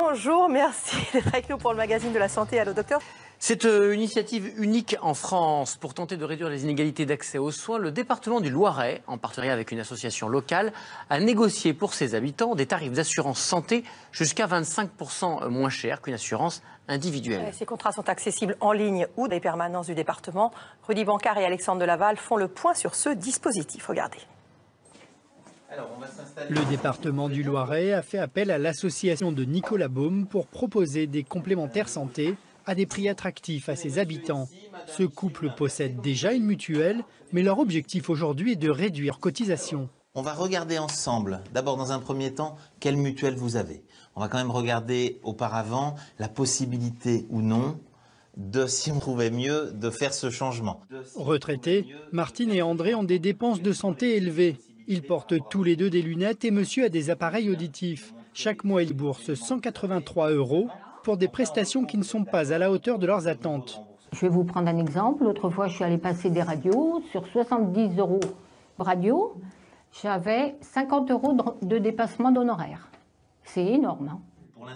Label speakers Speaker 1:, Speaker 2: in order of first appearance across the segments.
Speaker 1: Bonjour, merci d'être avec nous pour le magazine de la santé. Allô docteur.
Speaker 2: C'est une initiative unique en France pour tenter de réduire les inégalités d'accès aux soins. Le département du Loiret, en partenariat avec une association locale, a négocié pour ses habitants des tarifs d'assurance santé jusqu'à 25% moins chers qu'une assurance individuelle.
Speaker 1: Ces contrats sont accessibles en ligne ou dans les permanences du département. Rudy Bancard et Alexandre Delaval font le point sur ce dispositif. Regardez.
Speaker 3: Le département du Loiret a fait appel à l'association de Nicolas Baume pour proposer des complémentaires santé à des prix attractifs à ses habitants. Ce couple possède déjà une mutuelle, mais leur objectif aujourd'hui est de réduire cotisation.
Speaker 4: On va regarder ensemble, d'abord dans un premier temps, quelle mutuelle vous avez. On va quand même regarder auparavant la possibilité ou non de, si on trouvait mieux, de faire ce changement.
Speaker 3: Retraités, Martine et André ont des dépenses de santé élevées. Ils portent tous les deux des lunettes et monsieur a des appareils auditifs. Chaque mois, ils boursent 183 € pour des prestations qui ne sont pas à la hauteur de leurs attentes.
Speaker 5: Je vais vous prendre un exemple. L'autre fois, je suis allée passer des radios. Sur 70 € radio, j'avais 50 € de dépassement d'honoraires. C'est énorme. Hein.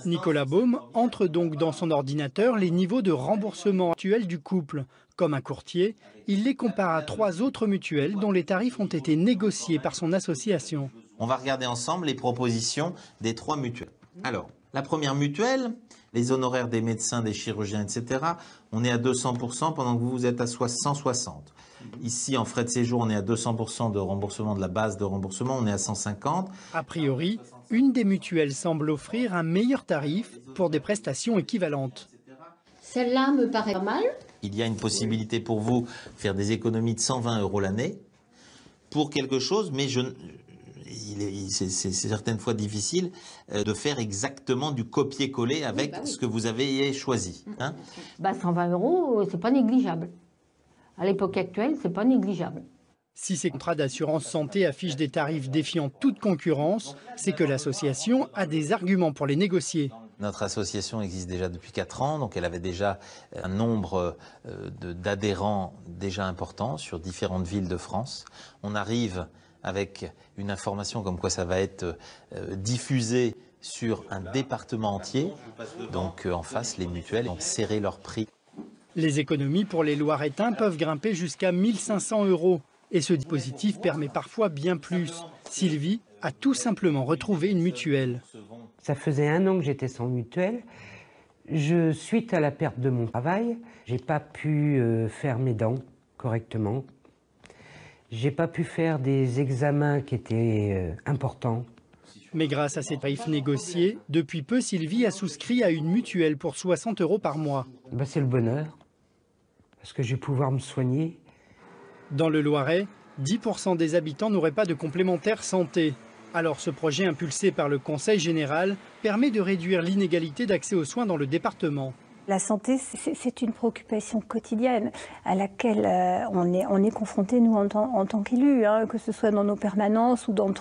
Speaker 3: Nicolas Baume entre donc dans son ordinateur les niveaux de remboursement actuels du couple. Comme un courtier, il les compare à 3 autres mutuelles dont les tarifs ont été négociés par son association.
Speaker 4: On va regarder ensemble les propositions des 3 mutuelles. Alors, la première mutuelle, les honoraires des médecins, des chirurgiens, etc., on est à 200% pendant que vous êtes à 160. Ici, en frais de séjour, on est à 200% de remboursement de la base de remboursement, on est à 150.
Speaker 3: A priori, une des mutuelles semble offrir un meilleur tarif pour des prestations équivalentes.
Speaker 5: Celle-là me paraît pas mal.
Speaker 4: Il y a une possibilité pour vous de faire des économies de 120 € l'année pour quelque chose, mais c'est certaines fois difficile de faire exactement du copier-coller avec ce que vous avez choisi. Hein.
Speaker 5: 120 €, c'est pas négligeable. À l'époque actuelle, c'est pas négligeable.
Speaker 3: Si ces contrats d'assurance santé affichent des tarifs défiant toute concurrence, c'est que l'association a des arguments pour les négocier.
Speaker 4: Notre association existe déjà depuis 4 ans, donc elle avait déjà un nombre d'adhérents déjà important sur différentes villes de France. On arrive avec une information comme quoi ça va être diffusé sur un département entier. Donc en face, les mutuelles ont serré leur prix.
Speaker 3: Les économies pour les Loiretains peuvent grimper jusqu'à 1 500 €. Et ce dispositif permet parfois bien plus. Sylvie a tout simplement retrouvé une mutuelle.
Speaker 6: Ça faisait 1 an que j'étais sans mutuelle. Suite à la perte de mon travail, j'ai pas pu faire mes dents correctement. J'ai pas pu faire des examens qui étaient importants.
Speaker 3: Mais grâce à ces tarifs négociés, depuis peu, Sylvie a souscrit à une mutuelle pour 60 € par mois.
Speaker 6: C'est le bonheur, parce que je vais pouvoir me soigner.
Speaker 3: Dans le Loiret, 10% des habitants n'auraient pas de complémentaire santé. Alors ce projet impulsé par le Conseil général permet de réduire l'inégalité d'accès aux soins dans le département.
Speaker 7: La santé, c'est une préoccupation quotidienne à laquelle on est confronté, nous, en tant qu'élus, hein, que ce soit dans nos permanences ou dans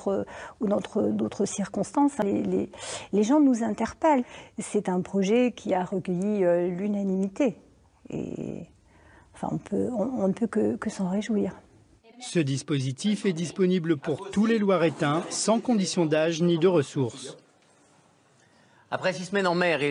Speaker 7: d'autres circonstances. Les gens nous interpellent. C'est un projet qui a recueilli l'unanimité. Et enfin, on ne peut que s'en réjouir.
Speaker 3: Ce dispositif est disponible pour tous les Loiretains, sans condition d'âge ni de ressources.
Speaker 2: Après 6 semaines en mer,